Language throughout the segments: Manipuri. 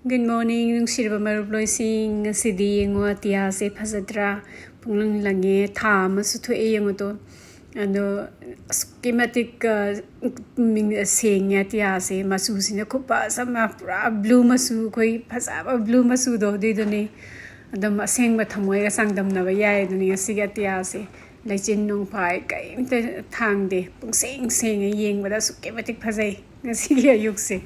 Good morning, nungshirba marubloising ngasi yengo atia se phajadra punglang lange tha ma su thue yengo to ano schematic seng atia se masu sina khupa sama pura blue masu khoi phajaba blue masu do de do ne adam aseng ba thamoi ga sangdam na ba yai do ni ngasi ga atia se laichin nong phai kai te thang de pung seng seng yeng ba da schematic phajai ngasi ga yuk se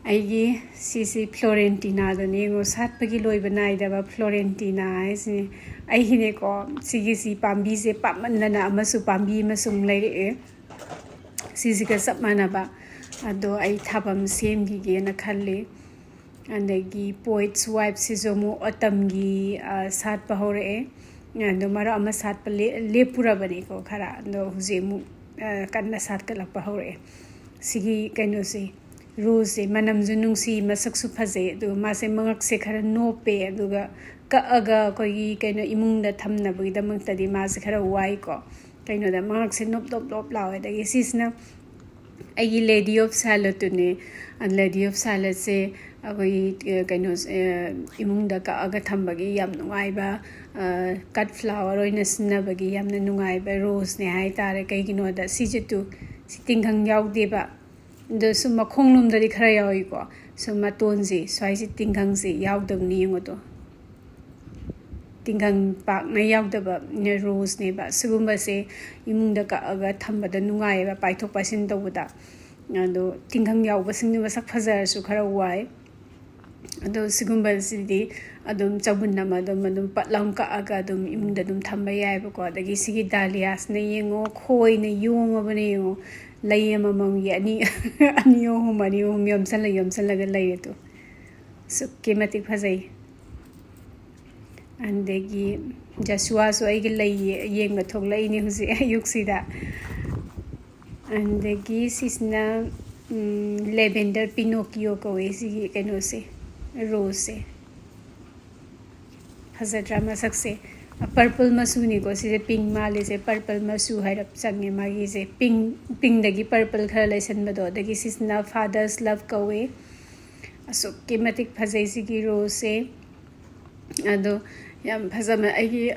Aigi sisi Florentina da nengo sat pagi loi banai da ba Florentina isi ai hine ko sigi si pambi se paman na amasu pambi masung lai re sisi ka sap mana ba ado ai thabam sem gi ge na khalle andagi poets wife si zomo atam gi sat pa hore ando mara ama sat pa le pura bani ko khara ando huje mu kanna sat ka lak pa hore sigi kaino se Rose manam junungsi masaksu phaje du mase mangak se khara nope aduga ka aga koi kaino imungda thamna bagi damang tadi mase khara wai ko kaino da mangak se nop dop dop lawe da isisna ai lady of salad ne and lady of salad se agoi kaino imungda ka aga thambagi yam nungai ba cut flower oina sinna bagi yamna nungai ba rose ne hai tare kai gino da sijitu sitinghang yaudde ba the suma konglum dari khara yawi ko suma tonji swai tingang si yaudam ni ngoto tingang pak na yaudaba ne rose ne ba sugumba se imungda ka aga thamba da nungai ba paithok pasin tawda ado tingang yawba singni masak phajar su khara wai ado sugumba sidi adum chabun nama adum patlang ka aga adum imungda dum thamba yai ba ko dagi sigi Dahlia ne yengo khoi ne yong ba ne yengo lay mamam ya ani ani hum yam sala ga lay to sukke matik phajai andegi jaswa so ai gi lay yeng ma thok lay ni husi ayuk sida andegi sisna lavender pinocchio ko esi keno se rose phajadra ma sakse purple masu ni ko se pink male se purple masu hairap change magi se pink dagi purple khara lesan bado dagi sisna father's love kawe aso kematic phajai sigi rose se ado yam phajama ai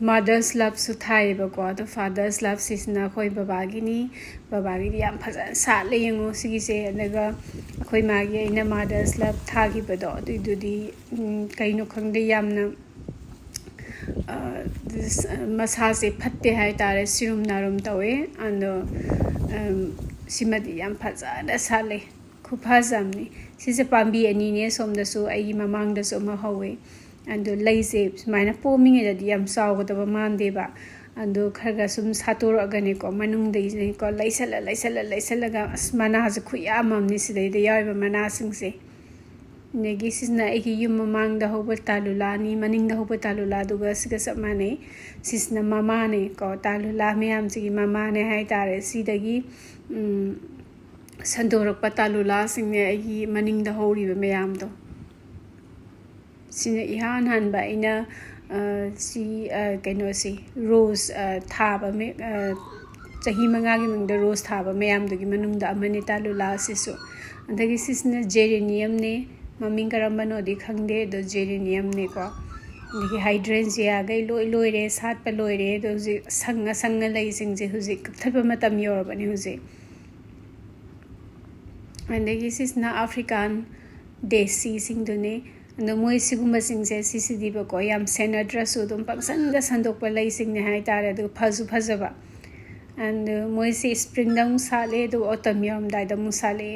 mother's love su thai ba ko ado father's love sisna khoi babagini yam phaja sa le yengo sigi se adaga khoi magi ina mother's love thagi bado dudi kaino khangde yamna this masase phatte hai tare sirum narum tawe ando simadi yam phaja da sale khupazamni sise pambi ani ne somda su ai mamang da so ma hawe ando laise maina poming da yam saw ga da man de ba ando kharga sum sator agane ko manung de ko laisala ga asmana ha khu ya mamni sidai de yawa mana singse negi sisna eki yum mamang da hoba talula ni maning da hoba talula duga siga samane sisna mama ne ko talula myam sigi mama ne hai tare sidagi sandorak patalula singne eki maning da hori ba myam do sine ihan han ba ina si kaino si rose thaba me chahi manga gi mangda rose thaba myam dugi manung da amani talula sisu andagi sisna geranium ne maming karambano di khangde do geranium ne ko ni hydrangea gai loi re sat pa loi re do sanga lai sing je huji thapa matam yor bani huji andagi sisna african desi sing do ne no moi sigumba sing je sisidi ba ko yam senadra su dum pangsan da sandok pa lai sing ne hai tare do phajaba and moi se spring dang sale do autumn yam dai da musale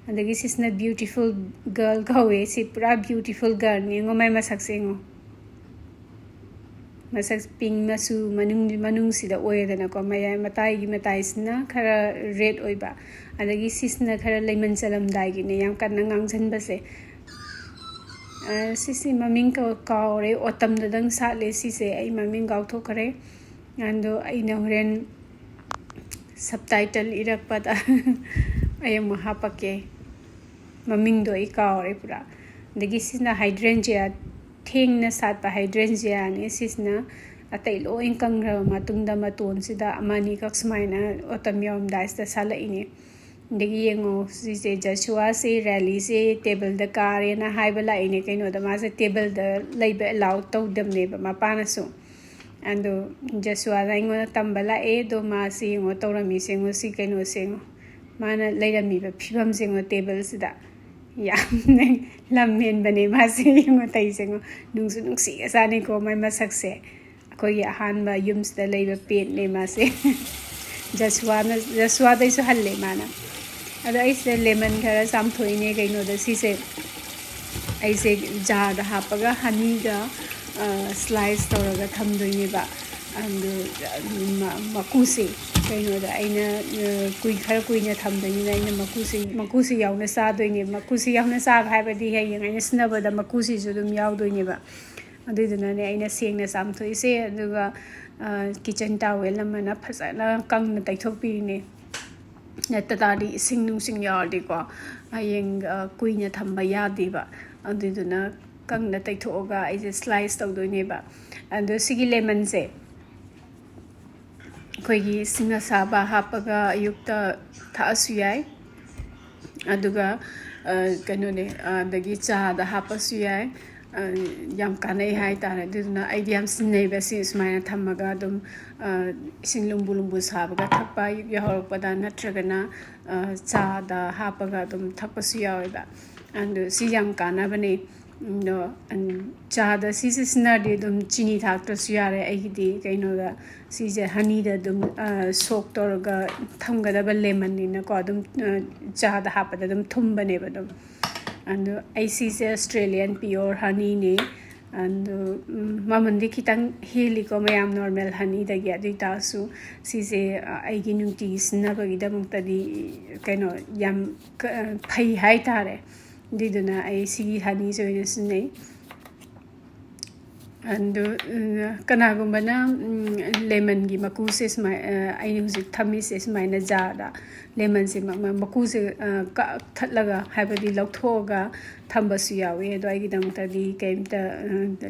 and the is not beautiful girl gawe si pura beautiful girl ni ngomai masak sengo masak pink masu manung sida oye dana ko maya matai gi matai sna khara red oiba adagi sisna khara lemon salam dai gi ne yam kan ngang jan base sisi maming ka kaure autumn da dang sa le si se ai maming gaw tho kare ando ai na horen subtitle irak pada ayam mahapake maming do ikaw re pura dagi sisna hydrangea theng na sat pa hydrangea ne sisna atai lo ingkang ra matungda maton sida amani kaksmai na autumn yom dais da sala ini dagi yengo sise Joshua se rally se table da kare na hai bala ine kaino da ma se table da leiba allow to dem ne ba ma pa na so ando Joshua da ingo tambala do ma si ngo to ra mi se ngo si kaino se ngo mana leira mi ba phibam se ngo table sida ya lammen bane ma se ngo tai se ngo nung si sa ni ko mai masak se ko ya han ba yums da leiba pen ne ma se Joshua da isu halle mana ada aise lemon khara samthoine kaino da sise aise jar da hapaga honey ga slice toraga thamdoine ba and makuse kaino da aina kui khara kuina thamdoine aina makusi yauna sa doine makusi yauna sa haibadi hayeng aina snaba da makusi ju dum yaw doine ba aduduna ne aina sengna samthoise aduga kitchen towel amana phasana kangna taithok pirine Natadi sing nung sing yardi ko ayeng kuina thamba yadi ba aduduna kangna taithoga I just slice tawdo ne ba and sigi lemon se koigi singa saba hapaga ayukta tha asu yai aduga kanone dagi cha da hapasu yai yam kanai hai tare duna idea sinai ba si smaina thamaga dum sing lumbu sabaga thakpa yahorpada natragana cha da hapaga dum thakpasu yawa and si yam kana bane no and cha da si sinadi dum chini thakta su yare aigidi kaino da si je honey da dum sok torga thamga da lemon ni na ko dum cha da hapada dum thumba ne ba dum and I see Australian pure honey ne and mamandi kitang heli ko mayam normal honey da gya dita su si se aigi nunti sna ba gida mungtadi kaino yam phai hai tare diduna I see honey so is ne and kanagumana lemon gi makuse smai I use thamis is my na jada lemon se makuse ka thatlaga habadi lauthoga thamba su yawe do ai gidam ta di keimta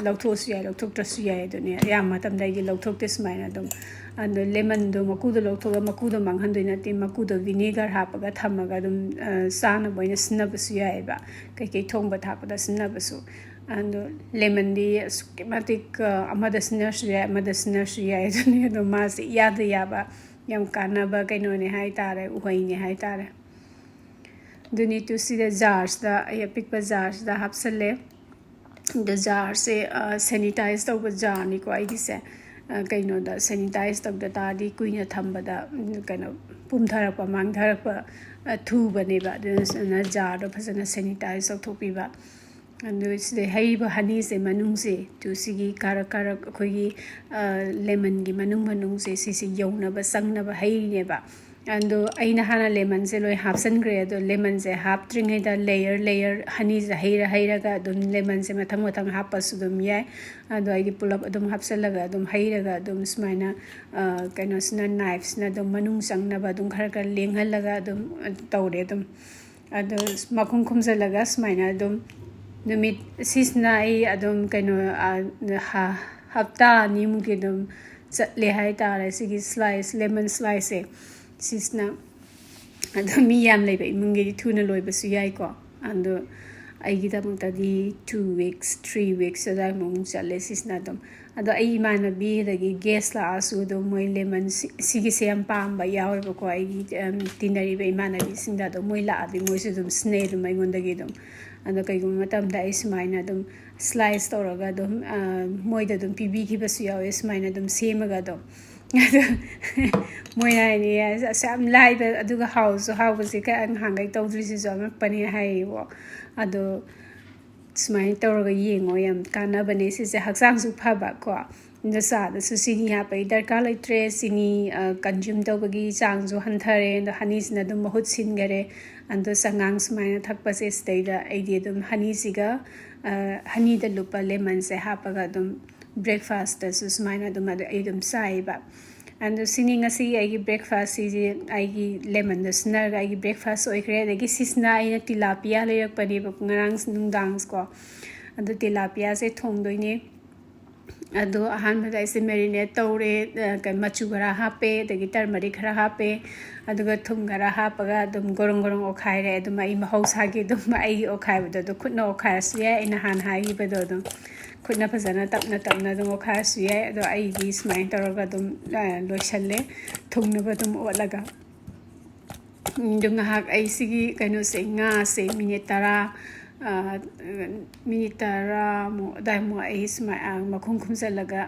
lautho su ya lauthok ta su ya do ne ya matam dai gi lauthok te smai na dum and lemon do makuda lauthoga makuda manghandoi te makuda vinegar hapaga thamaga dum sana boina snab su ya ba kai thongba thapada snab su and lemon di schematic amadas nursery idone do mas yada yaba yam kana ba kaino ne hai tare uhai ne hai tare do need to see the jars da ya pick jars da hapsale the jar se sanitize to jar ni ko ai dise kaino da sanitize to da ta di kuina thamba da kaino pum tharak pa mang tharak pa thu bane ba na jar do phasana sanitize to thopi ba and the haiba honey se manung se to sigi kara khoi lemon gi manung se si yona ba sangna ba hai ne ba and aina hana lemon se loi hapsan gre do lemon se hap tring da layer honey se haira ga dum lemon se mathang hapas dum yai and I pull up dum hapsalaga dum haira dum smaina kaino sna knives na dum manung sangna ba dum khar lenghalaga dum tawre dum ado makhum khumjalaga smaina dum numit sisna I adum kaino hafta ni mugi dum chatle hai tare sigi slice lemon slice sisna adum mi yam lebe mungi thuna loiba su yai ko and ai gida mungta di 2 weeks 3 weeks da mung chatle sisna dum ado ai mana bi da gi guest la asu do moi lemon sigi se am pam ba yaw ba ko ai tinari be mana bi sinda do moi la abi moi su dum snare dum ai gonda gi dum and the matam da is mine dum slice toraga dum moida dum pb ki basu yaw is mine dum semaga dum moina ni sam live aduga house was ka ang hangai tawdri si so pani hai wo ado smile toraga yengo yam kana bane si se haksang su phaba ko the sa the sini ha pai darka lai tre sini consume tawgi chang jo hanthare and hanis na dum mahut sin gare and the sangang smaina thakpa se stay da idea dum honey siga honey da lupa lemon se hapaga dum breakfast da su smaina dum da idum sai ba and the singing asi ai breakfast is ai lemon the snag ai breakfast oi kre da gi sisna ai tilapia le yak pani ba ngarang nungdang ko and the tilapia se thong doi ne ꯑꯗꯣ ꯑꯍꯥꯟꯕꯗ ꯑꯩꯁꯦ ꯃꯦꯔꯤꯅꯦꯠ ꯇꯧꯔꯦ ꯃꯆꯨ ꯈꯔ ꯍꯥꯞꯄꯦ ꯑꯗꯒꯤ ꯇꯔꯃꯔꯤꯛ ꯈꯔ ꯍꯥꯞꯄꯦ ꯑꯗꯨꯒ ꯊꯨꯝ ꯈꯔ ꯍꯥꯞꯄꯒ ꯑꯗꯨꯝ ꯒꯣꯔꯣꯡ ꯒꯣꯔꯣꯡ ꯑꯣꯠꯈꯥꯏꯔꯦ ꯑꯗꯨꯝ ꯑꯩ ꯃꯍꯧꯁꯥꯒꯤ ꯑꯗꯨꯝ ꯑꯩꯒꯤ ꯑꯣꯠꯈꯥꯏꯕꯗꯣ ꯑꯗꯨ ꯈꯨꯠꯅ ꯑꯣꯠꯈꯥꯏꯔꯁꯨ ꯌꯥꯏ ꯑꯩꯅ ꯍꯥꯟꯅ ꯍꯥꯏꯈꯤꯕꯗꯣ ꯑꯗꯨꯝ ꯈꯨꯠꯅ ꯐꯖꯅ ꯇꯞꯅ ꯇꯞꯅ ꯑꯗꯨꯝ ꯑꯣꯠꯈꯥꯏꯔꯁꯨ ꯌꯥꯏ ꯑꯗꯣ ꯑꯩꯗꯤ ꯁꯨꯃꯥꯏꯅ ꯇꯧꯔꯒ ꯑꯗꯨꯝ ꯂꯣꯏꯁꯜꯂꯦ ꯊꯨꯡꯅꯕ ꯑꯗꯨꯝ ꯑꯣꯠꯂꯒ ꯑꯗꯨ ꯉꯥꯏꯍꯥꯛ ꯑꯩ ꯁꯤꯒꯤ ꯀꯩꯅꯣꯁꯦ ꯉꯥꯁꯦ ꯃꯤꯅꯤꯠ 10 ꯑꯗꯥꯏꯃꯨꯛ ꯑꯩ ꯁꯨꯃꯥꯏꯅ ꯃꯈꯨꯝ ꯈꯨꯝꯖꯤꯜꯂꯒ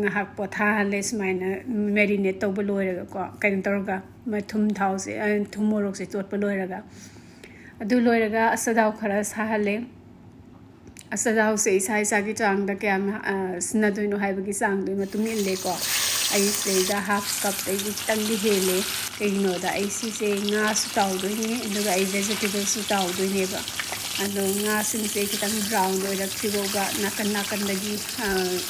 ꯉꯥꯏꯍꯥꯛ ꯄꯣꯊꯥꯍꯜꯂꯦ ꯁꯨꯃꯥꯏꯅ ꯃꯦꯔꯤꯅꯦꯠ ꯇꯧꯕ ꯂꯣꯏꯔꯒꯀꯣ ꯀꯩꯅꯣ ꯇꯧꯔꯒ ꯊꯨꯝ ꯊꯥꯎꯁꯦ ꯊꯨꯝ ꯃꯣꯔꯣꯛꯁꯦ ꯇꯣꯠꯄ ꯂꯣꯏꯔꯒ ꯑꯗꯨ ꯂꯣꯏꯔꯒ ꯑꯆꯥꯊꯥꯎ ꯈꯔ ꯁꯥꯍꯜꯂꯦ ꯑꯆꯥꯊꯥꯎꯁꯦ ꯏꯁꯥ ꯏꯁꯥꯒꯤ ꯆꯥꯡꯗ ꯀꯌꯥꯝ ꯁꯤꯖꯤꯟꯅꯗꯣꯏꯅꯣ ꯍꯥꯏꯕꯒꯤ ꯆꯥꯡꯗꯨꯒꯤ ꯃꯇꯨꯡ ꯏꯜꯂꯦꯀꯣ ꯑꯩ ꯁꯤꯗꯩꯗ ꯍꯥꯐ ꯀꯞꯇꯒꯤ ꯈꯤꯇꯪꯗꯤ ꯍꯦꯜꯂꯦ ꯀꯩꯒꯤꯅꯣꯗ ꯑꯩ ꯁꯤꯁꯦ ꯉꯥꯁꯨ ꯇꯥꯎꯗꯣꯏꯅꯦ ꯑꯗꯨꯒ ꯑꯩ ꯚꯦꯖꯤꯇꯦꯕꯜꯁꯨ ꯇꯥꯎꯗꯣꯏꯅꯦꯕ ꯑꯗꯣ ꯉꯥꯁꯤꯡꯁꯦ ꯈꯤꯇꯪ ꯕ꯭ꯔꯥꯎꯟ ꯑꯣꯏꯔꯛꯇ꯭ꯔꯤꯐꯥꯎꯕ ꯅꯥꯀꯟ ꯅꯥꯀꯟꯗꯒꯤ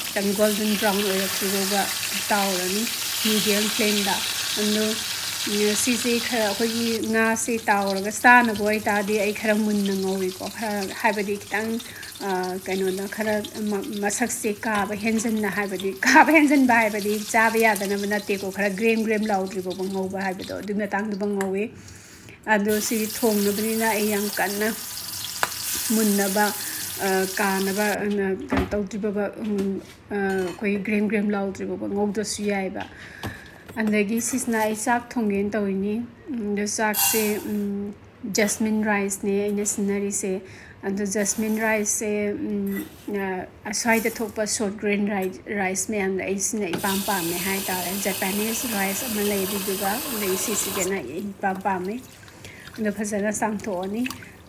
ꯈꯤꯇꯪ ꯒꯣꯜꯗꯟ ꯕ꯭ꯔꯥꯎꯟ ꯑꯣꯏꯔꯛꯇ꯭ꯔꯤꯐꯥꯎꯕ ꯇꯥꯎꯔꯅꯤ ꯃꯤꯗꯤꯌꯝ ꯐ꯭ꯂꯦꯝꯗ ꯑꯗꯣ ꯁꯤꯁꯦ ꯈꯔ ꯑꯩꯈꯣꯏꯒꯤ ꯉꯥꯁꯦ ꯇꯥꯎꯔꯒ ꯆꯥꯅꯕ ꯑꯣꯏꯇꯥꯔꯗꯤ ꯑꯩ ꯈꯔ ꯃꯨꯟꯅ ꯉꯧꯏꯀꯣ ꯈꯔ ꯍꯥꯏꯕꯗꯤ ꯈꯤꯇꯪ ꯀꯩꯅꯣꯗ ꯈꯔ ꯃꯁꯛꯁꯦ ꯀꯥꯕ ꯍꯦꯟꯖꯟꯅ ꯍꯥꯏꯕꯗꯤ ꯀꯥꯕ ꯍꯦꯟꯖꯟꯕ ꯍꯥꯏꯕꯗꯤ ꯆꯥꯕ ꯌꯥꯗꯅꯕ ꯅꯠꯇꯦꯀꯣ ꯈꯔ ꯒ꯭ꯔꯦꯝ ꯒ꯭ꯔꯦꯝ ꯂꯥꯎꯗ꯭ꯔꯤꯐꯥꯎꯕ ꯉꯧꯕ ꯍꯥꯏꯕꯗꯣ ꯑꯗꯨꯒꯤ ꯃꯇꯥꯡꯗꯨꯕ ꯉꯧꯋꯤ ꯑꯗꯣ ꯁꯤꯗꯤ ꯊꯣꯡꯅꯕꯅꯤꯅ ꯑꯩ ꯌꯥꯝ ꯀꯟꯅ ꯃꯨꯟꯅꯕ ꯀꯥꯅꯕ ꯀꯩꯅꯣ ꯇꯧꯗ꯭ꯔꯤꯕaba ꯑꯩꯈꯣꯏ ꯒ꯭ꯔꯦꯝ ꯒ꯭ꯔꯦꯝ ꯂꯥꯎꯗ꯭ꯔꯤꯕaba ꯉꯧꯗ꯭ꯔꯁꯨ ꯌꯥꯏꯕ ꯑꯗꯒꯤ ꯁꯤꯁꯤꯅ ꯑꯩ ꯆꯥꯛ ꯊꯣꯡꯒꯦꯅ ꯇꯧꯔꯤꯅꯤ ꯑꯗꯣ ꯆꯥꯛꯁꯦ ꯖꯁꯃꯤꯟ ꯔꯥꯏꯁꯅꯦ ꯑꯩꯅ ꯁꯤꯖꯤꯟꯅꯔꯤꯁꯦ ꯑꯗꯣ ꯖꯁꯃꯤꯟ ꯔꯥꯏꯁꯁꯦ ꯑꯁ꯭ꯋꯥꯏꯗ ꯊꯣꯛꯄ ꯁꯣꯔꯠ ꯒ꯭ꯔꯦꯟ ꯔꯥꯏꯁ ꯃꯌꯥꯝꯗ ꯑꯩꯁꯤꯅ ꯏꯄꯥꯝ ꯄꯥꯝꯃꯦ ꯍꯥꯏꯇꯥꯔꯦ ꯖꯄꯥꯅꯤꯁ ꯔꯥꯏꯁ ꯑꯃ ꯂꯩ ꯑꯗꯨꯗꯨꯒ ꯑꯗꯒꯤ ꯁꯤꯁꯤꯒꯅ ꯏꯄꯥꯝ ꯄꯥꯝꯃꯦ ꯑꯗꯣ ꯐꯖꯅ ꯆꯥꯝꯊꯣꯛꯑꯅꯤ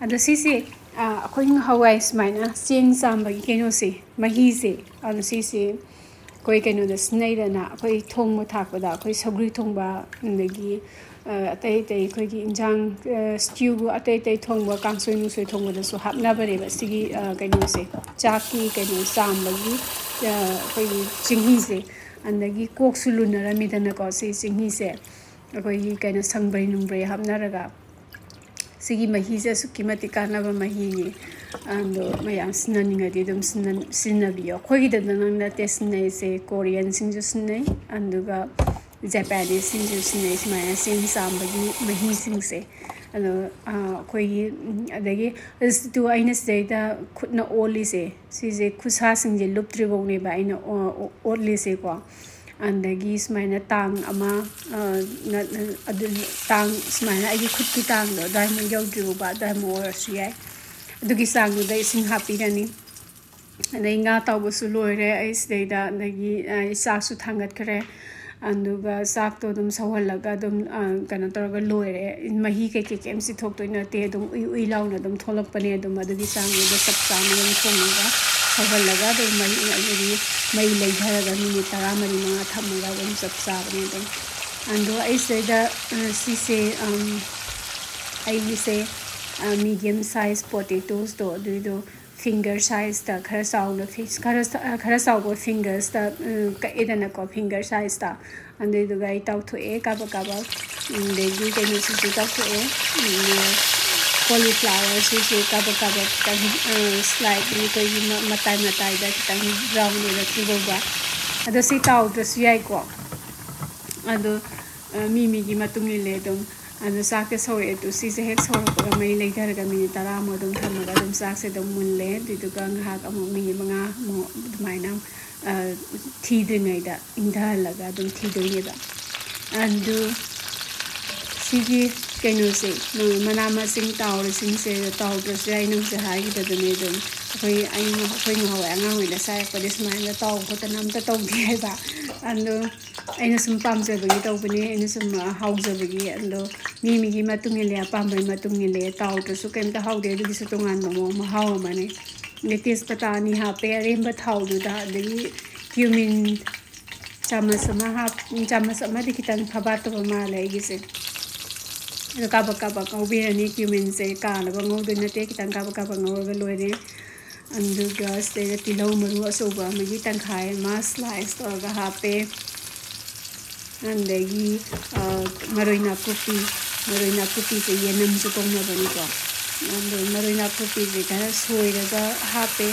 ꯑꯗꯣ ꯁꯤꯁꯦ ꯑꯩꯈꯣꯏ ꯍꯋꯥꯏ ꯁꯨꯃꯥꯏꯅ ꯆꯦꯡ ꯆꯥꯝꯕꯒꯤ ꯀꯩꯅꯣꯁꯦ ꯃꯍꯤꯁꯦ ꯑꯗꯣ ꯁꯤꯁꯦ ꯑꯩꯈꯣꯏ ꯀꯩꯅꯣꯗ ꯁꯤꯖꯤꯟꯅꯩꯗꯅ ꯑꯩꯈꯣꯏ ꯊꯣꯡꯕ ꯊꯥꯛꯄꯗ ꯑꯩꯈꯣই ꯁꯧꯒ꯭ꯔꯤ ꯊꯣꯡꯕ ꯑꯗꯒꯤ ꯑꯇꯩ ꯑꯇꯩ ꯑꯩꯈꯣꯏꯒꯤ ꯏꯟꯖꯥꯡ ꯁ꯭ꯇ꯭ꯌꯨ ꯑꯇꯩ ꯑꯇꯩ ꯊꯣꯡꯕ ꯀꯥꯡꯁꯣꯏ ꯅꯨꯡꯁꯣꯏ ꯊꯣꯡꯕꯗꯁꯨ ꯍꯥꯞꯅꯕꯅꯦꯕ ꯁꯤꯒꯤ ꯀꯩꯅꯣꯁꯦ ꯆꯥꯛꯀꯤ ꯀꯩꯅꯣ ꯆꯥꯝꯕꯒꯤ ꯑꯩꯈꯣꯏꯒꯤ ꯆꯦꯡꯍꯤꯁꯦ ꯑꯗꯒꯤ ꯀꯣꯛꯁꯨ ꯂꯨꯅꯔꯝꯃꯤꯗꯅꯀꯣ ꯁꯤ ꯆꯦꯡꯍꯤꯁꯦ ꯑꯩꯈꯣꯏꯒꯤ ꯀꯩꯅꯣ ꯁꯪꯕ꯭ꯔꯩ ꯅꯨꯡꯕ꯭ꯔꯩ ꯍꯥꯞꯅꯔꯒ ꯁꯤꯒꯤ ꯃꯍꯤꯁꯦ ꯑꯁꯨꯛꯀꯤ ꯃꯇꯤꯛ ꯀꯥꯟꯅꯕ ꯃꯍꯤꯅꯤ ꯑꯗꯣ ꯃꯌꯥꯝ ꯁꯤꯖꯤꯟꯅꯅꯤꯡꯉꯗꯤ ꯑꯗꯨꯝ ꯁꯤꯖꯤꯟꯅꯕꯤꯌꯣ ꯑꯩꯈꯣꯏꯒꯤꯗꯅ ꯅꯠꯇꯦ ꯁꯤꯖꯤꯟꯅꯩꯁꯦ ꯀꯣꯔꯤꯌꯟꯁꯤꯡꯁꯨ ꯁꯤꯖꯤꯟꯅꯩ ꯑꯗꯨꯒ ꯖꯄꯥꯅꯤꯁꯁꯤꯡꯁꯨ ꯁꯤꯖꯤꯟꯅꯩ ꯁꯨꯃꯥꯏꯅ ꯆꯦꯡ ꯆꯥꯝꯕꯒꯤ ꯃꯍꯤꯁꯤꯡꯁꯦ ꯑꯗꯣ ꯑꯩꯈꯣꯏꯒꯤ ꯑꯗꯒꯤ ꯑꯗꯨ ꯑꯩꯅ ꯁꯤꯗꯩꯗ ꯈꯨꯠꯅ ꯑꯣꯜꯂꯤꯁꯦ ꯁꯤꯁꯦ ꯈꯨꯠꯁꯥꯁꯤꯡꯁꯦ ꯂꯨꯞꯇ꯭ꯔꯤꯐꯧꯅꯦꯕ ꯑꯩꯅ ꯑꯣꯠꯂꯤꯁꯦꯀꯣ ꯑꯗꯒꯤ ꯁꯨꯃꯥꯏꯅ ꯇꯥꯡ ꯑꯃ ꯑꯗꯨ ꯇꯥꯡ ꯁꯨꯃꯥꯏꯅ ꯑꯩꯒꯤ ꯈꯨꯠꯀꯤ ꯇꯥꯡꯗꯣ ꯑꯗꯨꯋꯥꯏꯃꯨꯛ ꯌꯧꯗ꯭ꯔꯤꯐꯥꯎꯕ ꯑꯗꯨꯋꯥꯏꯃꯨꯛ ꯑꯣꯏꯔꯁꯨ ꯌꯥꯏ ꯑꯗꯨꯒꯤ ꯆꯥꯡꯗꯨꯗ ꯏꯁꯤꯡ ꯍꯥꯞꯄꯤꯔꯅꯤ ꯑꯗꯩ ꯉꯥ ꯇꯥꯎꯕꯁꯨ ꯂꯣꯏꯔꯦ ꯑꯩ ꯁꯤꯗꯩꯗ ꯑꯗꯒꯤ ꯑꯩ ꯆꯥꯛꯁꯨ ꯊꯥꯡꯒꯠꯈ꯭ꯔꯦ ꯑꯗꯨꯒ ꯆꯥꯛꯇꯣ ꯑꯗꯨꯝ ꯁꯧꯍꯜꯂꯒ ꯑꯗꯨꯝ ꯀꯩꯅꯣ ꯇꯧꯔꯒ ꯂꯣꯏꯔꯦ ꯃꯍꯤ ꯀꯩꯀꯩ ꯀꯩꯝ ꯆꯤꯊꯣꯛꯇꯣꯏ ꯅꯠꯇꯦ ꯑꯗꯨꯝ ꯎꯏ ꯎꯏ ꯂꯥꯎꯅ ꯑꯗꯨꯝ ꯊꯣꯛꯂꯛꯄꯅꯦ ꯑꯗꯨꯝ ꯑꯗꯨꯒꯤ ꯆꯥꯡꯗꯨꯗ ꯆꯞ ꯆꯥꯅ ꯑꯗꯨꯝ ꯊꯣꯡꯉꯒ ꯁꯧꯍꯜꯂꯒ ꯑꯗꯨꯝ ꯃꯩ ꯂꯩꯊꯔꯒ ꯃꯤꯅꯤꯠ 10-5 ꯊꯝꯃꯒ ꯑꯗꯨꯝ ꯆꯞ ꯆꯥꯕꯅꯦ ꯑꯗꯨꯝ ꯑꯗꯣ ꯑꯩ ꯁꯤꯗꯩꯗ ꯁꯤꯁꯦ ꯑꯩꯒꯤꯁꯦ ꯃꯤꯗꯤꯌꯝ ꯁꯥꯏꯖ ꯄꯣꯇꯦꯇꯣꯁꯇꯣ ꯑꯗꯨꯏꯗꯣ ꯐꯤꯡꯒꯔ ꯁꯥꯏꯖꯇ ꯈꯔ ꯆꯥꯎꯅ ꯈꯔ ꯆꯥꯎꯕ ꯐꯤꯡꯒꯔꯁꯇ ꯀꯛꯑꯦꯗꯅꯀꯣ ꯐꯤꯡꯒꯔ ꯁꯥꯏꯖꯇ ꯑꯗꯨꯏꯗꯨꯒ ꯑꯩ ꯇꯥꯎꯊꯣꯛꯑꯦ ꯀꯥꯕꯛ ꯀꯥꯕꯛ ꯑꯗꯒꯤ ꯀꯩꯅꯣꯁꯤꯁꯨ ꯇꯥꯎꯊꯣꯛꯑꯦ ꯀꯣꯂꯤꯐ꯭ꯂꯥꯋꯔꯁꯤꯁꯨ ꯀꯥꯕꯛ ꯀꯥꯕꯛ ꯈꯤꯇꯪ ꯁ꯭ꯂꯥꯏꯠꯂꯤ ꯑꯩꯈꯣꯏꯒꯤ ꯃꯇꯥꯏ ꯃꯇꯥꯏꯗ ꯈꯤꯇꯪ ꯕ꯭ꯔꯥꯎꯟ ꯑꯣꯏꯔꯛꯇ꯭ꯔꯤꯐꯥꯎꯕ ꯑꯗꯣ ꯁꯤ ꯇꯥꯎꯗ꯭ꯔꯁꯨ ꯌꯥꯏꯀꯣ ꯑꯗꯣ ꯃꯤꯒꯤ ꯃꯇꯨꯡ ꯏꯜꯂꯦ ꯑꯗꯨꯝ ꯑꯗꯣ ꯆꯥꯛꯁꯦ ꯁꯧꯔꯛꯑꯦ ꯑꯗꯨ ꯁꯤꯁꯦ ꯍꯦꯛ ꯁꯧꯔꯛꯄꯒ ꯃꯩ ꯂꯩꯊꯔꯒ ꯃꯤꯅꯤꯠ 10 ꯑꯗꯨꯝ ꯊꯝꯃꯒ ꯑꯗꯨꯝ ꯆꯥꯛꯁꯦ ꯑꯗꯨꯝ ꯃꯨꯜꯂꯦ ꯑꯗꯨꯏꯗꯨꯒ ꯉꯥꯏꯍꯥꯛ ꯑꯃꯨꯛ ꯃꯤꯅꯤꯠ 5 ꯑꯗꯨꯃꯥꯏꯅ ꯊꯤꯗ꯭ꯔꯤꯉꯩꯗ ꯏꯪꯊꯍꯜꯂꯒ ꯑꯗꯨꯝ ꯊꯤꯗꯣꯏꯅꯦꯕ ꯑꯗꯨ ꯁꯤꯒꯤ ꯀꯩꯅꯣꯁꯦ ꯃꯅꯥ ꯃꯁꯤꯡ ꯇꯥꯎꯔꯤꯁꯤꯡꯁꯦ ꯇꯥꯎꯗ꯭ꯔꯁꯨ ꯌꯥꯏ ꯅꯪꯁꯦ ꯍꯥꯏꯈꯤꯕꯗꯨꯅꯦ ꯑꯗꯨꯝ ꯑꯩꯈꯣꯏ ꯉꯍꯥꯟꯋꯥꯏ ꯑꯉꯥꯡ ꯑꯣꯏꯅ ꯆꯥꯔꯛꯄꯗꯤ ꯁꯨꯃꯥꯏꯅ ꯇꯥꯎ ꯈꯣꯠꯇꯅ ꯑꯝꯇ ꯇꯧꯗꯦ ꯍꯥꯏꯕ ꯑꯗꯣ ꯑꯩꯅ ꯁꯨꯝ ꯄꯥꯝꯖꯕꯒꯤ ꯇꯧꯕꯅꯦ ꯑꯩꯅ ꯁꯨꯝ ꯍꯥꯎꯖꯕꯒꯤ ꯑꯗꯣ ꯃꯤꯒꯤ ꯃꯇꯨꯡ ꯏꯜꯂꯦ ꯑꯄꯥꯝꯕꯒꯤ ꯃꯇꯨꯡ ꯏꯜꯂꯦ ꯇꯥꯎꯗ꯭ꯔꯁꯨ ꯀꯩꯝꯇ ꯍꯥꯎꯗꯦ ꯑꯗꯨꯒꯤꯁꯨ ꯇꯣꯉꯥꯟꯕ ꯃꯍꯥꯎ ꯑꯃꯅꯦ ꯑꯗꯩ ꯇꯦꯖꯄꯇꯥ 2 ꯍꯥꯞꯄꯦ ꯑꯔꯦꯝꯕ ꯊꯥꯎꯗꯨꯗ ꯑꯗꯒꯤ ꯀ꯭ꯌꯨꯃꯤꯟ ꯆꯥꯃꯁ ꯑꯃꯗꯤ ꯈꯤꯇꯪ ꯐꯕꯥꯠꯇꯕ ꯃꯥꯜꯂꯦ ꯑꯩꯒꯤꯁꯦ ꯑꯗꯣ ꯀꯥꯕꯛ ꯀꯥꯕꯛ ꯉꯧꯕꯤꯔꯅꯤ ꯀ꯭ꯌꯨꯃꯤꯟꯁꯦ ꯀꯥꯅꯕ ꯉꯧꯗꯣꯏ ꯅꯠꯇꯦ ꯈꯤꯇꯪ ꯀꯥꯕꯛ ꯀꯥꯕꯛ ꯉꯧꯔꯒ ꯂꯣꯏꯔꯦ ꯑꯗꯨꯒ ꯁꯤꯗꯩꯗ ꯇꯤꯜꯍꯧ ꯃꯔꯨ ꯑꯆꯧꯕ ꯑꯃꯒꯤ ꯇꯪꯈꯥꯏ ꯑꯃ ꯁ꯭ꯂꯥꯏꯁ ꯇꯧꯔꯒ ꯍꯥꯞꯄꯦ ꯑꯗꯒꯤ ꯃꯔꯣꯏ ꯅꯥꯀꯨꯞꯄꯤꯁꯦ ꯌꯦꯅꯝꯁꯨ ꯀꯧꯅꯕꯅꯤꯀꯣ ꯑꯗꯣ ꯃꯔꯣꯏ ꯅꯥꯀꯨꯞꯄꯤꯁꯦ ꯈꯔ ꯁꯣꯏꯔꯒ ꯍꯥꯞꯄꯦ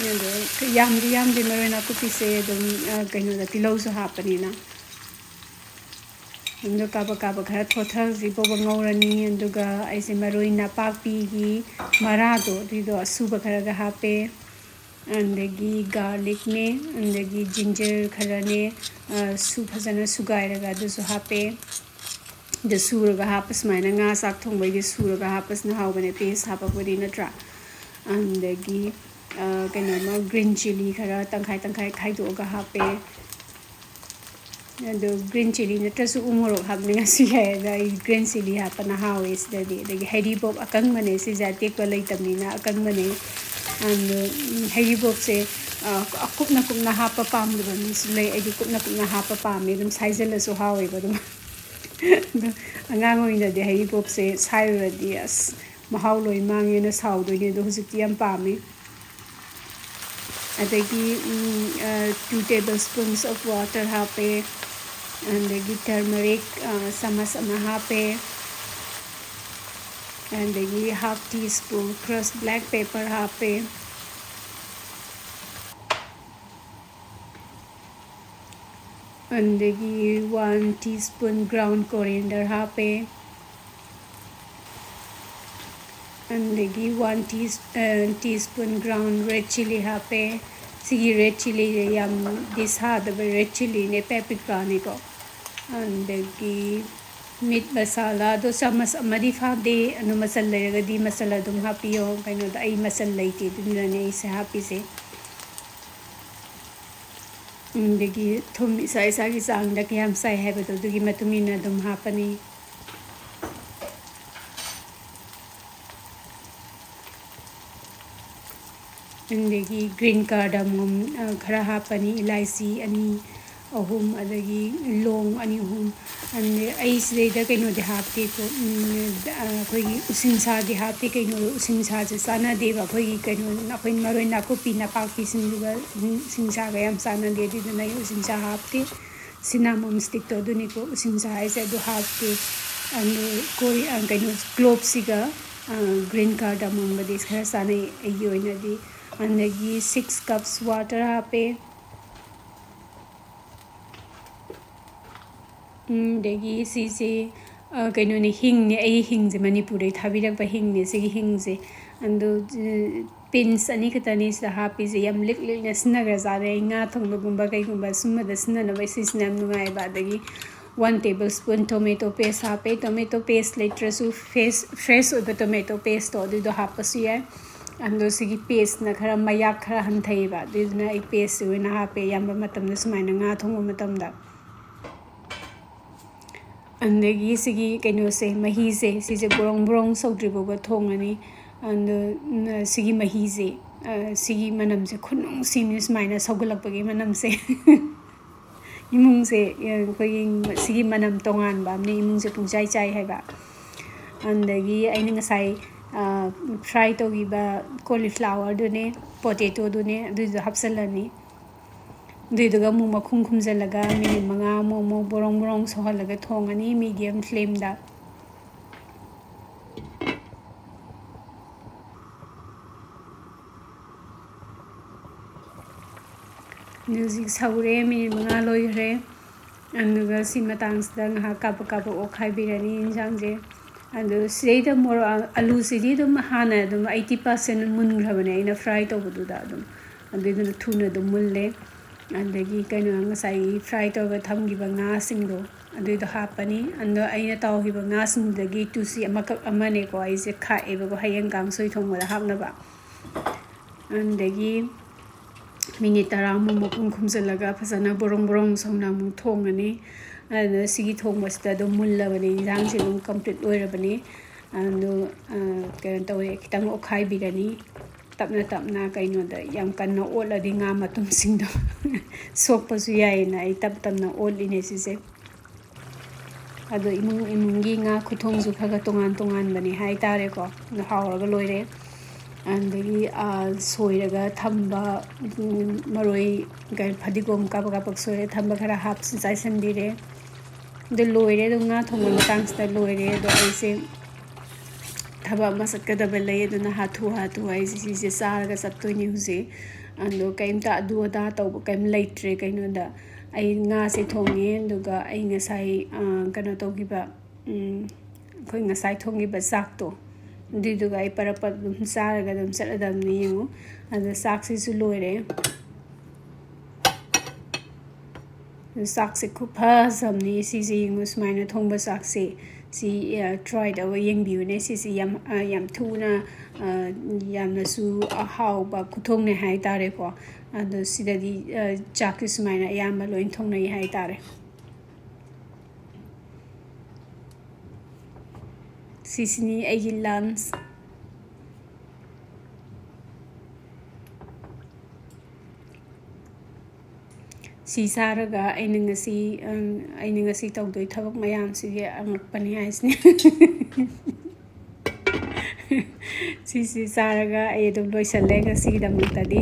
ꯌꯥꯝꯗꯤ ꯃꯔꯣꯏ ꯅꯥꯀꯨꯞꯄꯤꯁꯦ ꯑꯗꯨꯝ ꯀꯩꯅꯣꯗ ꯇꯤꯜꯍꯧꯁꯨ ꯍꯥꯞꯄꯅꯤꯅ ꯑꯗꯨ ꯀꯥꯕꯛ ꯈꯔ ꯊꯣꯠꯊꯗ꯭ꯔꯤ ꯐꯥꯎꯕ ꯉꯧꯔꯅꯤ ꯑꯗꯨꯒ ꯑꯩꯁꯦ ꯃꯔꯣꯏ ꯅꯄꯥꯛꯄꯤꯒꯤ ꯃꯔꯥꯗꯣ ꯑꯗꯨꯏꯗꯣ ꯑꯁꯨꯕ ꯈꯔꯒ ꯍꯥꯞꯄꯦ ꯑꯗꯒꯤ ꯒꯥꯔꯂꯤꯛꯅꯦ ꯑꯗꯒꯤ ꯖꯤꯟꯖꯔ ꯈꯔꯅꯦ ꯐꯖꯅ ꯁꯨꯒꯥꯏꯔꯒ ꯑꯗꯨꯁꯨ ꯍꯥꯞꯄꯦ ꯑꯗꯨ ꯁꯨꯔꯒ ꯍꯥꯞꯄ ꯁꯨꯃꯥꯏꯅ ꯉꯥ ꯆꯥꯛ ꯊꯣꯡꯕꯩꯗꯤ ꯁꯨꯔꯒ ꯍꯥꯞꯄꯁꯤꯅ ꯍꯥꯎꯕꯅꯦ ꯄꯦꯁ ꯍꯥꯞꯄꯕꯨꯗꯤ ꯅꯠꯇ꯭ꯔꯥ ꯑꯗꯒꯤ ꯀꯩꯅꯣꯃ ꯒ꯭ꯔꯤꯟ ꯆꯤꯂꯤ ꯈꯔ ꯇꯪꯈꯥꯏ ꯈꯥꯏꯗꯣꯛꯑꯒ ꯍꯥꯞꯄꯦ ꯑꯗꯣ ꯒ꯭ꯔꯤꯟ ꯆꯤꯂꯤ ꯅꯠꯇ꯭ꯔꯁꯨ ꯎ ꯃꯣꯔꯣꯛ ꯍꯥꯞꯅꯤꯡꯉꯁꯨ ꯌꯥꯏ ꯑꯗ ꯑꯩ ꯒ꯭ꯔꯤꯟ ꯆꯤꯂꯤ ꯍꯥꯞꯄꯅ ꯍꯥꯎꯋꯦ ꯁꯤꯗꯗꯤ ꯑꯗꯒꯤ ꯍꯩꯔꯤꯕꯣꯞ ꯑꯀꯪꯕꯅꯦ ꯁꯤꯁꯦ ꯑꯇꯦꯛꯄ ꯂꯩꯇꯕꯅꯤꯅ ꯑꯀꯪꯕꯅꯦ ꯑꯗꯣ ꯍꯩꯔꯤꯕꯣꯞꯁꯦ ꯀꯨꯞꯅ ꯍꯥꯞꯄ ꯄꯥꯝꯗꯕ ꯃꯤꯁꯨ ꯂꯩ ꯑꯩꯗꯤ ꯀꯨꯞꯅ ꯍꯥꯞꯄ ꯄꯥꯝꯃꯦ ꯑꯗꯨꯝ ꯁꯥꯏꯖꯜꯂꯁꯨ ꯍꯥꯎꯋꯦꯕ ꯑꯗꯨꯝ ꯑꯗꯣ ꯑꯉꯥꯡ ꯑꯣꯏꯔꯤꯉꯩꯗꯗꯤ ꯍꯩꯔꯤꯕꯣꯞꯁꯦ ꯁꯥꯏꯔꯨꯔꯗꯤ ꯑꯁ ꯃꯍꯥꯎ ꯂꯣꯏ ꯃꯥꯡꯉꯦꯅ ꯁꯥꯎꯗꯣꯏꯅꯦ ꯑꯗꯣ ꯍꯧꯖꯤꯛꯇꯤ ꯌꯥꯝ ꯄꯥꯝꯃꯦ ꯑꯗꯒꯤ 2 tablespoons of water ꯍꯥꯞꯄꯦ ꯑꯗꯒꯤ turmeric ꯆꯃꯁ ꯑꯃ ꯍꯥꯞꯄꯦ ꯑꯗꯒꯤ ½ teaspoon crushed black pepper ꯍꯥꯞꯄꯦ ꯑꯗꯒꯤ 1 teaspoon ground coriander ꯍꯥꯞꯄꯦ ꯑꯗꯒꯤ 1 teaspoon ground red chili ꯍꯥꯞꯄꯦ ꯁꯤꯒꯤ ꯔꯦꯗ ꯆꯤꯂꯤꯁꯦ ꯌꯥꯝꯗꯤ ꯁꯥꯗꯕ ꯔꯦꯗ ꯆꯤꯂꯤꯅꯦ ꯄꯦꯄ꯭ꯔꯤꯀꯥꯅꯤꯀꯣ ꯑꯗꯒꯤ ꯃꯤꯠ ꯃꯁꯥꯂꯥꯗꯣ ꯆꯃꯁ ꯑꯃꯗꯤ ꯐꯥꯗꯦ ꯑꯗꯨ ꯃꯆꯜ ꯂꯩꯔꯒꯗꯤ ꯃꯆꯜ ꯑꯗꯨꯝ ꯍꯥꯞꯄꯤꯌꯣ ꯀꯩꯅꯣꯗ ꯑꯩ ꯃꯆꯜ ꯂꯩꯇꯦ ꯑꯗꯨꯅꯅꯦ ꯑꯩꯁꯦ ꯍꯥꯞꯄꯤꯁꯦ ꯑꯗꯒꯤ ꯊꯨꯝ ꯏꯁꯥꯒꯤ ꯆꯥꯡꯗ ꯀꯌꯥꯝ ꯆꯥꯏ ꯍꯥꯏꯕꯗꯣ ꯑꯗꯨꯒꯤ ꯃꯇꯨꯡ ꯏꯟꯅ ꯑꯗꯨꯝ ꯍꯥꯞꯄꯅꯤ ꯑꯗꯒꯤ ꯒ꯭ꯔꯤꯟ ꯀꯥꯔꯗꯥꯃꯣꯝ ꯈꯔ ꯍꯥꯞꯄꯅꯤ ꯏꯂꯥꯏꯆꯤ 2-3 ꯑꯗꯒꯤ ꯂꯣꯡ 2-3 ꯑꯩ ꯁꯤꯗꯩꯗ ꯀꯩꯅꯣꯗꯤ ꯍꯥꯞꯇꯦꯀꯣ ꯑꯩꯈꯣꯏꯒꯤ ꯎꯁꯤꯡꯁꯥꯗꯤ ꯍꯥꯞꯇꯦ ꯀꯩꯅꯣ ꯎꯁꯤꯡꯁꯥꯁꯦ ꯆꯥꯟꯅꯗꯦꯕ ꯑꯩꯈꯣꯏꯒꯤ ꯀꯩꯅꯣ ꯑꯩꯈꯣꯏ ꯃꯔꯣꯏ ꯅꯥꯀꯨꯞꯄꯤ ꯅꯄꯥꯛꯄꯤꯁꯤꯡꯗꯨꯒ ꯎꯁꯤꯡꯁꯥꯒ ꯌꯥꯝ ꯆꯥꯟꯅꯗꯦ ꯑꯗꯨꯗꯨꯅ ꯑꯩ ꯎꯁꯤꯡꯁꯥ ꯍꯥꯞꯇꯦ ꯁꯤꯅꯥꯃꯣꯟ ꯁ꯭ꯇꯤꯛꯇꯣ ꯑꯗꯨꯅꯤꯀꯣ ꯎꯁꯤꯡꯁꯥ ꯍꯥꯏꯁꯦ ꯑꯗꯨ ꯍꯥꯞꯇꯦ ꯑꯗꯨ ꯀꯩꯅꯣ ꯀ꯭ꯂꯣꯞꯁꯤꯒ ꯒ꯭ꯔꯤꯟ ꯀꯥꯔꯗꯥꯃꯣꯝꯒꯗꯤ ꯈꯔ ꯆꯥꯟꯅꯩ ꯑꯩꯒꯤ ꯑꯣꯏꯅꯗꯤ ꯑꯗꯒꯤ 6 cups water ꯍꯥꯞꯄꯦ ꯑꯗꯒꯤ ꯁꯤꯁꯦ ꯀꯩꯅꯣꯅꯦ ꯍꯤꯡꯅꯦ ꯑꯩ ꯍꯤꯡꯁꯦ ꯃꯅꯤꯄꯨꯔꯗꯩ ꯊꯥꯕꯤꯔꯛꯄ ꯍꯤꯡꯅꯦ ꯁꯤꯒꯤ ꯍꯤꯡꯁꯦ ꯑꯗꯣ ꯄꯤꯟꯁ 2 ꯈꯛꯇꯅꯤ ꯁꯤꯗ ꯍꯥꯞꯄꯤꯁꯦ ꯌꯥꯝ ꯂꯤꯛꯅ ꯁꯤꯟꯅꯈ꯭ꯔꯖꯥꯠꯅꯦ ꯑꯩ ꯉꯥ ꯊꯣꯡꯕꯒꯨꯝꯕ ꯀꯩꯒꯨꯝꯕ ꯁꯨꯝꯕꯗ ꯁꯤꯟꯅꯅꯕ ꯁꯤꯁꯤꯅ ꯌꯥꯝ ꯅꯨꯡꯉꯥꯏꯕ ꯑꯗꯒꯤ 1 tablespoon tomato paste ꯍꯥꯞꯄꯦ ꯇꯣꯃꯦꯇꯣ ꯄꯦꯁ ꯂꯩꯇ꯭ꯔꯁꯨ ꯐ꯭ꯔꯦꯁ ꯑꯣꯏꯕ ꯇꯣꯃꯦꯇꯣ ꯄꯦꯁꯇꯣ ꯑꯗꯨꯗꯣ ꯍꯥꯞꯄꯁꯨ ꯌꯥꯏ ꯑꯗꯣ ꯁꯤꯒꯤ ꯄꯦꯁꯅ ꯈꯔ ꯃꯌꯥꯛ ꯈꯔ ꯍꯟꯊꯩꯌꯦꯕ ꯑꯗꯨꯗꯨꯅ ꯑꯩ ꯄꯦꯁꯁꯦ ꯑꯣꯏꯅ ꯍꯥꯞꯄꯦ ꯑꯌꯥꯝꯕ ꯃꯇꯝꯗ ꯁꯨꯃꯥꯏꯅ ꯉꯥ ꯊꯣꯡꯕ ꯃꯇꯝꯗ ꯑꯗꯒꯤ ꯁꯤꯒꯤ ꯀꯩꯅꯣꯁꯦ ꯃꯍꯤꯁꯦ ꯁꯤꯁꯦ ꯕ꯭ꯔꯣꯡ ꯁꯧꯗ꯭ꯔꯤ ꯐꯥꯎꯕ ꯊꯣꯡꯉꯅꯤ ꯑꯗꯣ ꯁꯤꯒꯤ ꯃꯍꯤꯁꯦ ꯁꯤꯒꯤ ꯃꯅꯝꯁꯦ ꯈꯨꯅꯨꯡꯁꯤꯝꯅꯤ ꯁꯨꯃꯥꯏꯅ ꯁꯧꯒꯠꯂꯛꯄꯒꯤ ꯃꯅꯝꯁꯦ ꯏꯃꯨꯡꯁꯦ ꯑꯩꯈꯣꯏꯒꯤ ꯁꯤꯒꯤ ꯃꯅꯝ ꯇꯣꯉꯥꯟꯕ ꯑꯃꯅ ꯏꯃꯨꯡꯁꯦ ꯄꯨꯡꯆꯥꯏ ꯆꯥꯏ ꯍꯥꯏꯕ ꯑꯗꯒꯤ ꯑꯩꯅ ꯉꯁꯥꯏ ꯐ꯭ꯔꯥꯏ ꯇꯧꯈꯤꯕ ꯀꯣꯂꯤꯐ꯭ꯂꯥꯋꯔꯗꯨꯅꯦ ꯄꯣꯇꯦꯇꯣꯗꯨꯅꯦ ꯑꯗꯨꯗꯣ ꯍꯥꯞꯆꯤꯜꯂꯅꯤ ꯑꯗꯨꯏꯗꯨꯒ ꯑꯃꯨꯛ ꯃꯈꯨꯝ ꯈꯨꯝꯖꯤꯜꯂꯒ ꯃꯤꯅꯤꯠ 5 ꯑꯃꯨꯛ ꯕ꯭ꯔꯣꯡ ꯁꯧꯍꯜꯂꯒ ꯊꯣꯡꯉꯅꯤ ꯃꯤꯗꯤꯌꯝ ꯐ꯭ꯂꯦꯝꯗ ꯍꯧꯖꯤꯛ ꯁꯧꯔꯦ ꯃꯤꯅꯤꯠ 5 ꯂꯣꯏꯈ꯭ꯔꯦ ꯑꯗꯨꯒ ꯁꯤ ꯃꯇꯥꯡꯁꯤꯗ ꯉꯥꯏꯍꯥꯛ ꯀꯥꯕꯛ ꯑꯣꯠꯈꯥꯏꯕꯤꯔꯅꯤ ꯌꯦꯟꯁꯥꯡꯁꯦ ꯑꯗꯨ ꯁꯤꯗꯩꯗ ꯑꯂꯨꯁꯤꯗꯤ ꯑꯗꯨꯝ ꯍꯥꯟꯅ ꯑꯗꯨꯝ 80% ꯃꯨꯟꯈ꯭ꯔꯕꯅꯦ ꯑꯩꯅ ꯐ꯭ꯔꯥꯏ ꯇꯧꯕꯗꯨꯗ ꯑꯗꯨꯝ ꯑꯗꯨꯏꯗꯨꯅ ꯊꯨꯅ ꯑꯗꯨꯝ ꯃꯨꯜꯂꯦ ꯑꯗꯒꯤ ꯀꯩꯅꯣ ꯉꯁꯥꯏꯒꯤ ꯐ꯭ꯔꯥꯏ ꯇꯧꯔꯒ ꯊꯝꯈꯤꯕ ꯉꯥꯁꯤꯡꯗꯣ ꯑꯗꯨꯏꯗꯣ ꯍꯥꯞꯄꯅꯤ ꯑꯗꯣ ꯑꯩꯅ ꯇꯧꯈꯤꯕ ꯉꯥꯁꯤꯡꯗꯨꯗꯒꯤ ꯇꯨꯁꯤ ꯑꯃꯅꯦꯀꯣ ꯑꯩꯁꯦ ꯈꯥꯛꯑꯦꯕꯀꯣ ꯍꯌꯦꯡ ꯀꯥꯡꯁꯣꯏ ꯊꯣꯡꯕꯗ ꯍꯥꯞꯅꯕ ꯑꯗꯒꯤ ꯃꯤꯅꯤꯠ 10 ꯃꯈꯨꯝ ꯈꯨꯝꯖꯤꯜꯂꯒ ꯐꯖꯅ ꯕ꯭ꯔꯣꯡ ꯁꯧꯅ ꯑꯃꯨꯛ ꯊꯣꯡꯉꯅꯤ ꯑꯗꯨꯅ ꯁꯤꯒꯤ ꯊꯣꯡꯕꯁꯤꯗ ꯑꯗꯨꯝ ꯃꯨꯜꯂꯕꯅꯤ ꯌꯦꯟꯁꯥꯡꯁꯦ ꯑꯗꯨꯝ ꯀꯝꯄ꯭ꯂꯤꯠ ꯑꯣꯏꯔꯕꯅꯤ ꯑꯗꯨ ꯀꯩꯅꯣ ꯇꯧꯋꯦ ꯈꯤꯇꯪ ꯑꯣꯠꯈꯥꯏꯕꯤꯔꯅꯤ ꯇꯞꯅ ꯀꯩꯅꯣꯗ ꯌꯥꯝ ꯀꯟꯅ ꯑꯣꯠꯂꯗꯤ ꯉꯥ ꯃꯇꯨꯝꯁꯤꯡꯗꯣ ꯁꯣꯛꯄꯁꯨ ꯌꯥꯏꯌꯦꯅ ꯑꯩ ꯇꯞꯅ ꯑꯣꯠꯂꯤꯅꯦ ꯁꯤꯁꯦ ꯑꯗꯣ ꯏꯃꯨꯡꯒꯤ ꯉꯥ ꯈꯨꯊꯣꯡꯁꯨ ꯈꯔ ꯇꯣꯉꯥꯟꯕꯅꯦ ꯍꯥꯏꯇꯥꯔꯦꯀꯣ ꯑꯗꯣ ꯍꯥꯎꯔꯒ ꯂꯣꯏꯔꯦ ꯑꯗꯒꯤ ꯁꯣꯏꯔꯒ ꯊꯝꯕ ꯃꯔꯣꯏ ꯐꯗꯤꯒꯣꯝ ꯀꯥꯕꯛ ꯁꯣꯏꯔ ꯊꯝꯕ ꯈꯔ ꯆꯥꯏꯁꯟꯕꯤꯔꯦ ꯑꯗꯨ ꯂꯣꯏꯔꯦ ꯑꯗꯨꯝ ꯉꯥ ꯊꯣꯡꯕ ꯃꯇꯥꯡꯁꯤꯗ ꯂꯣꯏꯔꯦ ꯑꯗꯣ ꯑꯩꯁꯦ ꯊꯕꯛ ꯑꯃ ꯆꯠꯀꯗꯕ ꯂꯩ ꯑꯗꯨꯅ ꯍꯥꯊꯨ ꯑꯩꯁꯦ ꯁꯤꯁꯦ ꯆꯥꯔꯒ ꯆꯠꯇꯣꯏꯅꯤ ꯍꯧꯖꯤꯛ ꯑꯗꯣ ꯀꯩꯝꯇ ꯑꯗꯨ ꯑꯗꯥ ꯇꯧꯕ ꯀꯩꯝ ꯂꯩꯇ꯭ꯔꯦ ꯀꯩꯅꯣꯗ ꯑꯩ ꯉꯥꯁꯦ ꯊꯣꯡꯉꯦ ꯑꯗꯨꯒ ꯑꯩ ꯉꯁꯥꯏ ꯀꯩꯅꯣ ꯇꯧꯈꯤꯕ ꯑꯩꯈꯣꯏ ꯉꯁꯥꯏ ꯊꯣꯡꯈꯤꯕ ꯆꯥꯛꯇꯣ ꯑꯗꯨꯏꯗꯨꯒ ꯑꯩ ꯄꯔꯞ ꯑꯗꯨꯝ ꯆꯥꯔꯒ ꯑꯗꯨꯝ ꯆꯠꯂꯗꯕꯅꯤ ꯌꯦꯡꯉꯨ ꯑꯗꯣ ꯆꯥꯛꯁꯤꯁꯨ ꯂꯣꯏꯔꯦ ꯆꯥꯛꯁꯦ ꯈꯨꯐꯖꯕꯅꯤ ꯁꯤꯁꯦ ꯌꯦꯡꯉꯨ ꯁꯨꯃꯥꯏꯅ ꯊꯣꯡꯕ ꯆꯥꯛꯁꯦ ꯁꯤ ꯇ꯭ꯔꯥꯏ ꯇꯧꯔ ꯌꯦꯡꯕꯤꯌꯨꯅꯦ ꯁꯤꯁꯤ ꯌꯥꯝ ꯊꯨꯅ ꯌꯥꯝꯅꯁꯨ ꯍꯥꯎꯕ ꯈꯨꯊꯣꯡꯅꯦ ꯍꯥꯏꯇꯥꯔꯦꯀꯣ ꯑꯗꯣ ꯁꯤꯗꯗꯤ ꯆꯥꯛꯁꯦ ꯁꯨꯃꯥꯏꯅ ꯑꯌꯥꯝꯕ ꯂꯣꯏ ꯊꯣꯡꯅꯩ ꯍꯥꯏꯇꯥꯔꯦ ꯁꯤꯁꯤꯅꯤ ꯑꯩꯒꯤ ꯂꯟꯁ ꯁꯤ ꯆꯥꯔꯒ ꯑꯩꯅ ꯉꯁꯤ ꯇꯧꯗꯣꯏ ꯊꯕꯛ ꯃꯌꯥꯝꯁꯤꯒꯤ ꯑꯉꯛꯄꯅꯤ ꯍꯥꯏꯁꯤꯅꯤ ꯁꯤꯁꯤ ꯆꯥꯔꯒ ꯑꯩ ꯑꯗꯨꯝ ꯂꯣꯏꯁꯜꯂꯦ ꯉꯁꯤꯒꯤꯗꯃꯛꯇꯗꯤ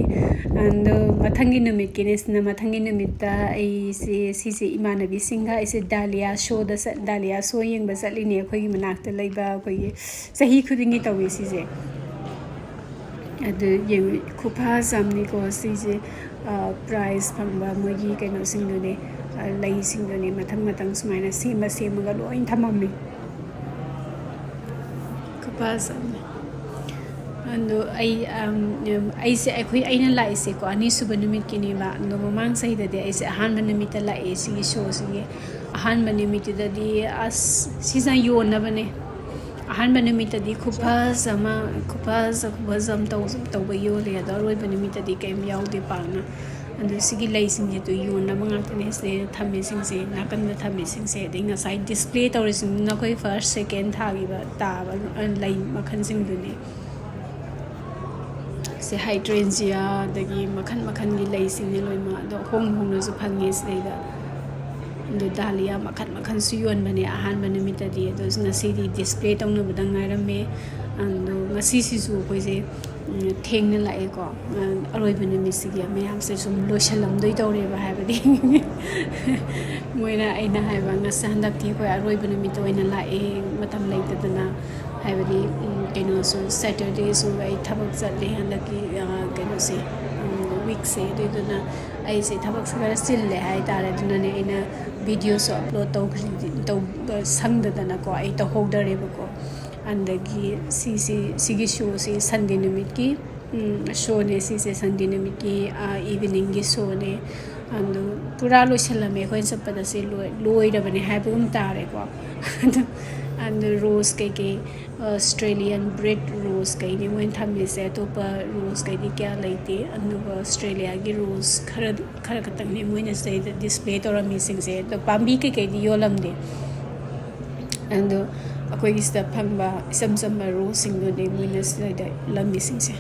ꯑꯗꯣ ꯃꯊꯪꯒꯤ ꯅꯨꯃꯤꯠꯀꯤꯅꯦ ꯁꯤꯅ ꯃꯊꯪꯒꯤ ꯅꯨꯃꯤꯠꯇ ꯁꯤꯁꯦ ꯏꯃꯥꯟꯅꯕꯤꯁꯤꯡꯒ ꯑꯩꯁꯦ ꯗꯥꯂꯤꯌꯥ ꯁꯣ ꯌꯦꯡꯕ ꯆꯠꯂꯤꯅꯦ ꯑꯩꯈꯣꯏꯒꯤ ꯃꯅꯥꯛꯇ ꯂꯩꯕ ꯑꯩꯈꯣꯏꯒꯤ ꯆꯍꯤ ꯈꯨꯗꯤꯡꯒꯤ ꯇꯧꯋꯤ ꯁꯤꯁꯦ ꯑꯗꯨ ꯌꯦꯡꯉꯨ ꯈꯨꯐꯖꯕꯅꯤꯀꯣ ꯁꯤꯁꯦ ꯄ꯭ꯔꯥꯏꯖ ꯐꯪꯕ ꯃꯣꯏꯒꯤ ꯀꯩꯅꯣꯁꯤꯡꯗꯨꯅꯦ ꯂꯩꯁꯤꯡꯗꯨꯅꯦ ꯃꯊꯪ ꯁꯨꯃꯥꯏꯅ ꯁꯦꯝꯃꯒ ꯂꯣꯏ ꯊꯝꯃꯝꯃꯤ ꯈꯨꯐꯖꯕꯅꯤ ꯑꯗꯣ ꯑꯩꯅ ꯂꯥꯛꯏꯁꯦꯀꯣ ꯑꯅꯤꯁꯨꯕ ꯅꯨꯃꯤꯠꯀꯤꯅꯦꯕ ꯑꯗꯣ ꯃꯃꯥꯡ ꯆꯍꯤꯗꯗꯤ ꯑꯩꯁꯦ ꯑꯍꯥꯟꯕ ꯅꯨꯃꯤꯠꯇ ꯂꯥꯛꯑꯦ ꯁꯤꯒꯤ ꯁꯣꯁꯤꯒꯤ ꯑꯍꯥꯟꯕ ꯅꯨꯃꯤꯠꯇꯨꯗꯗꯤ ꯑꯁ ꯁꯤꯁꯤꯅ ꯌꯣꯟꯅꯕꯅꯦ ꯑꯍꯥꯟꯕ ꯅꯨꯃꯤꯠꯇꯗꯤ ꯈꯨꯐꯖ ꯑꯃ ꯇꯧꯕ ꯌꯣꯜꯂꯦ ꯑꯗꯣ ꯑꯔꯣꯏꯕ ꯅꯨꯃꯤꯠꯇꯗꯤ ꯀꯩꯝ ꯌꯥꯎꯗꯦ ꯄꯥꯛꯅ ꯑꯗꯣ ꯁꯤꯒꯤ ꯂꯩꯁꯤꯡꯁꯤꯗ ꯌꯣꯟꯅꯕ ꯉꯥꯛꯇꯅꯦ ꯁꯤꯗꯩꯗ ꯊꯝꯃꯤꯁꯤꯡꯁꯦ ꯅꯥꯀꯟꯗ ꯊꯝꯃꯤꯁꯤꯡꯁꯦ ꯑꯗꯩ ꯉꯁꯥꯏ ꯗꯤꯁꯄ꯭ꯂꯦ ꯇꯧꯔꯤꯁꯤꯡꯗꯨꯅ ꯑꯩꯈꯣꯏ ꯐꯥꯔꯁ ꯁꯦꯀꯦꯟ ꯇꯥꯕ ꯂꯩ ꯃꯈꯜꯁꯤꯡꯗꯨꯅꯤ ꯁꯤ ꯍꯥꯏꯗ꯭ꯔꯦꯟꯖꯤꯌꯥ ꯑꯗꯒꯤ ꯃꯈꯜꯒꯤ ꯂꯩꯁꯤꯡꯅꯦ ꯂꯣꯏꯅꯃꯛ ꯑꯗꯣ ꯍꯣꯡꯅꯁꯨ ꯐꯪꯉꯦ ꯁꯤꯗꯩꯗ ꯑꯗꯣ ꯗꯥꯂꯤꯌꯥ ꯃꯈꯜꯁꯨ ꯌꯣꯟꯕꯅꯦ ꯑꯍꯥꯟꯕ ꯅꯨꯃꯤꯠꯇꯗꯤ ꯑꯗꯣ ꯉꯁꯤꯗꯤ ꯗꯤꯁꯄ꯭ꯂꯦ ꯇꯧꯅꯕꯗ ꯉꯥꯏꯔꯝꯃꯦ ꯑꯗꯣ ꯉꯁꯤꯁꯤꯁꯨ ꯑꯩꯈꯣꯏꯁꯦ ꯊꯦꯡꯅ ꯂꯥꯛꯑꯦꯀꯣ ꯑꯔꯣꯏꯕ ꯅꯨꯃꯤꯠꯁꯤꯒꯤ ꯃꯌꯥꯝꯁꯦ ꯁꯨꯝ ꯂꯣꯏꯁꯤꯜꯂꯝꯗꯣꯏ ꯇꯧꯔꯦꯕ ꯍꯥꯏꯕꯗꯤ ꯃꯣꯏꯅ ꯑꯩꯅ ꯍꯥꯏꯕ ꯍꯟꯗꯛꯇꯤ ꯑꯩꯈꯣই ꯑꯔꯣꯏꯕ ꯅꯨꯃꯤꯠꯇ ꯑꯣꯏꯅ ꯂꯥꯛꯑꯦ ꯃꯇꯝ ꯂꯩꯇꯗꯅ ꯍꯥꯏꯕꯗꯤ ꯀꯩꯅꯣꯁꯨ ꯁꯦꯇꯔꯗꯦꯁꯨ ꯑꯩ ꯊꯕꯛ ꯆꯠꯂꯦ ꯍꯟꯗꯛꯀꯤ ꯀꯩꯅꯣꯁꯦ ꯋꯤꯛꯁꯦ ꯑꯗꯨꯏꯗꯨꯅ ꯑꯩꯁꯦ ꯊꯕꯛꯁꯦ ꯈꯔ ꯆꯤꯜꯂꯦ ꯍꯥꯏꯇꯥꯔꯦ ꯑꯗꯨꯅꯅꯦ ꯑꯩꯅ ꯚꯤꯗꯤꯑꯣꯁꯨ ꯑꯞꯂꯣꯗ ꯇꯧꯕ ꯁꯪꯗꯗꯅꯀꯣ ꯑꯩ ꯇꯧꯍꯧꯗꯔꯦꯕꯀꯣ ꯑꯗꯒꯤ ꯁꯤꯒꯤ ꯁꯣꯁꯤ ꯁꯟꯗꯦ ꯅꯨꯃꯤꯠꯀꯤ ꯁꯣꯅꯦ ꯁꯤꯁꯦ ꯁꯟꯗꯦ ꯅꯨꯃꯤꯠꯀꯤ ꯏꯚꯤꯅꯤꯡꯒꯤ ꯁꯣꯅꯦ ꯑꯗꯨ ꯄꯨꯔꯥ ꯂꯣꯏꯁꯤꯜꯂꯝꯃꯦ ꯑꯩꯈꯣꯏꯅ ꯆꯠꯄꯗ ꯁꯤ ꯂꯣꯏꯔꯕꯅꯦ ꯍꯥꯏꯕꯒꯨꯝ ꯇꯥꯔꯦꯀꯣ ꯑꯗꯨ ꯔꯣꯁ ꯀꯩꯀꯩ ꯑꯁꯇ꯭ꯔꯦꯂꯤꯌꯥꯟ ꯕ꯭ꯔꯦꯗ ꯔꯣꯁ ꯀꯩꯅꯤ ꯃꯣꯏꯅ ꯊꯝꯃꯤꯁꯦ ꯑꯇꯣꯞꯄ ꯔꯣꯁ ꯀꯩꯗꯤ ꯀꯌꯥ ꯂꯩꯇꯦ ꯑꯗꯨꯒ ꯑꯁꯇ꯭ꯔꯦꯂꯤꯌꯥꯒꯤ ꯔꯣꯁ ꯈꯔ ꯈꯛꯇꯪꯅꯦ ꯃꯣꯏꯅ ꯁꯤꯗꯩꯗ ꯗꯤꯁꯄ꯭ꯂꯦ ꯇꯧꯔꯝꯃꯤꯁꯤꯡꯁꯦ ꯑꯗꯣ ꯄꯥꯝꯕꯤ ꯀꯩꯀꯩꯗꯤ ꯌꯣꯜꯂꯝꯗꯦ ꯑꯗꯣ ꯑꯩꯈꯣꯏꯒꯤ ꯁꯤꯗ ꯐꯪꯕ ꯏꯆꯝ ꯆꯝꯕ ꯔꯣꯁꯁꯤꯡꯗꯨꯅꯦ ꯃꯣꯏꯅ ꯁꯤꯗꯩꯗ ꯂꯝꯃꯤꯁꯤꯡꯁꯦ